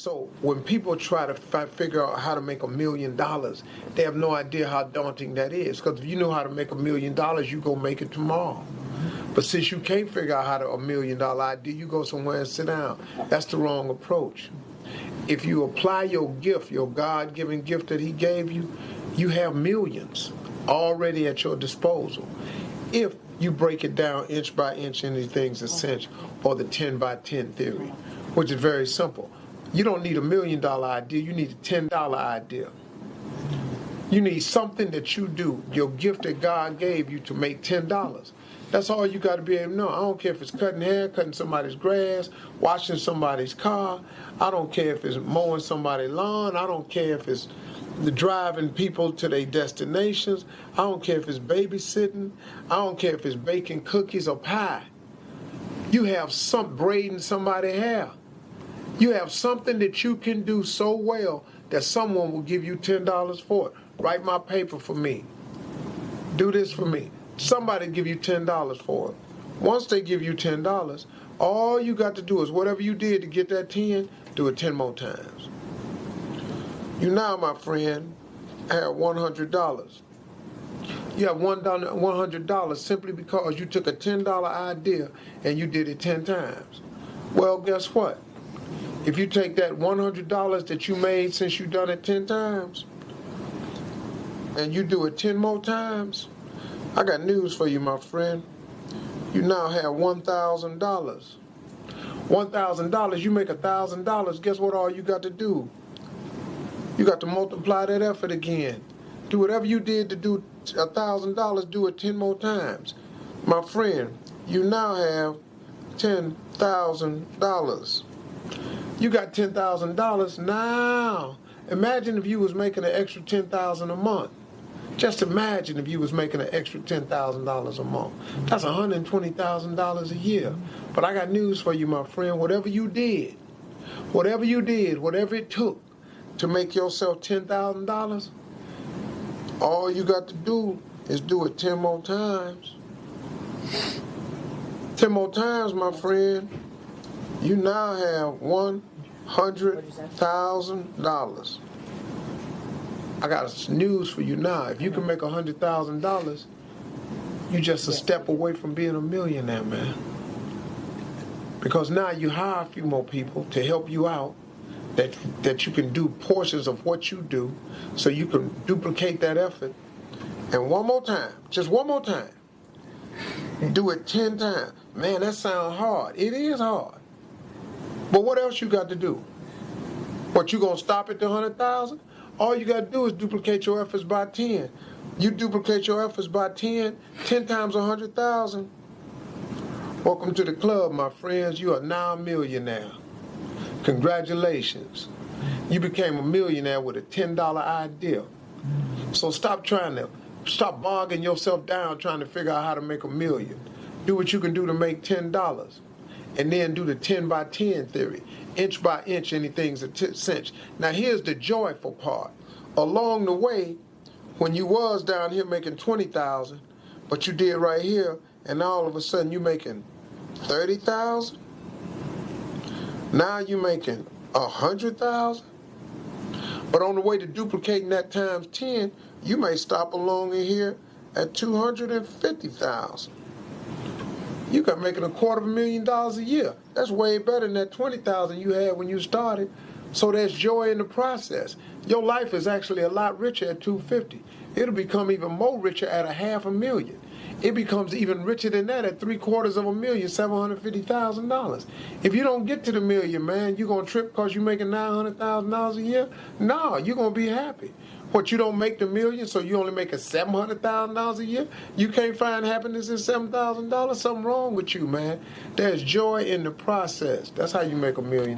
So when people try to figure out how to make $1 million, they have no idea how daunting that is. Because if you know how to make $1 million, you go make it tomorrow. But since you can't figure out how to $1 million idea, you go somewhere and sit down. That's the wrong approach. If you apply your gift, your God-given gift that he gave you, you have millions already at your disposal. If you break it down inch by inch into things essential, or the 10 by 10 theory, which is very simple. You don't need $1 million idea, you need a $10 idea. You need something that you do, your gift that God gave you, to make $10. That's all you got to be able to know. I don't care if it's cutting hair, cutting somebody's grass, washing somebody's car. I don't care if it's mowing somebody's lawn. I don't care if it's driving people to their destinations. I don't care if it's babysitting. I don't care if it's baking cookies or pie. You have braiding somebody's hair. You have something that you can do so well that someone will give you $10 for it. Write my paper for me. Do this for me. Somebody give you $10 for it. Once they give you $10, all you got to do is whatever you did to get that 10, do it 10 more times. You now, my friend, have $100. You have $100 simply because you took a $10 idea and you did it 10 times. Well, guess what? If you take that $100 that you made since you done it 10 times and you do it 10 more times, I got news for you, my friend. You now have $1,000. $1,000, you make $1,000. Guess what all you got to do? You got to multiply that effort again. Do whatever you did to do $1,000, do it 10 more times. My friend, you now have $10,000. You got $10,000 now. Imagine if you was making an extra $10,000 a month. Just imagine if you was making an extra $10,000 a month. That's $120,000 a year. But I got news for you, my friend. Whatever it took to make yourself $10,000, all you got to do is do it 10 more times. 10 more times, my friend. You now have $100,000. I got news for you now. If you can make $100,000, you're just a step away from being a millionaire, man. Because now you hire a few more people to help you out, that you can do portions of what you do, so you can duplicate that effort. And one more time, just one more time, do it 10 times. Man, that sounds hard. It is hard. But what else you got to do? What, you going to stop at the 100,000? All you got to do is duplicate your efforts by 10. You duplicate your efforts by 10 times 100,000. Welcome to the club, my friends. You are now a millionaire. Congratulations. You became a millionaire with a $10 idea. So stop bogging yourself down trying to figure out how to make $1 million. Do what you can do to make $10. And then do the 10 by 10 theory. Inch by inch, anything's a cinch. Now here's the joyful part. Along the way, when you was down here making 20,000, but you did right here, and all of a sudden you making 30,000. Now you making 100,000. But on the way to duplicating that times 10, you may stop along in here at 250,000. You got making $250,000 a year. That's way better than that 20,000 you had when you started. So there's joy in the process. Your life is actually a lot richer at 250. It'll become even more richer at $500,000. It becomes even richer than that at $750,000, $750,000. If you don't get to the million, man, you gonna trip because you're making $900,000 a year? No, you're gonna be happy. What, you don't make the million, so you only make $700,000 a year? You can't find happiness in $7,000? Something wrong with you, man. There's joy in the process. That's how you make $1 million.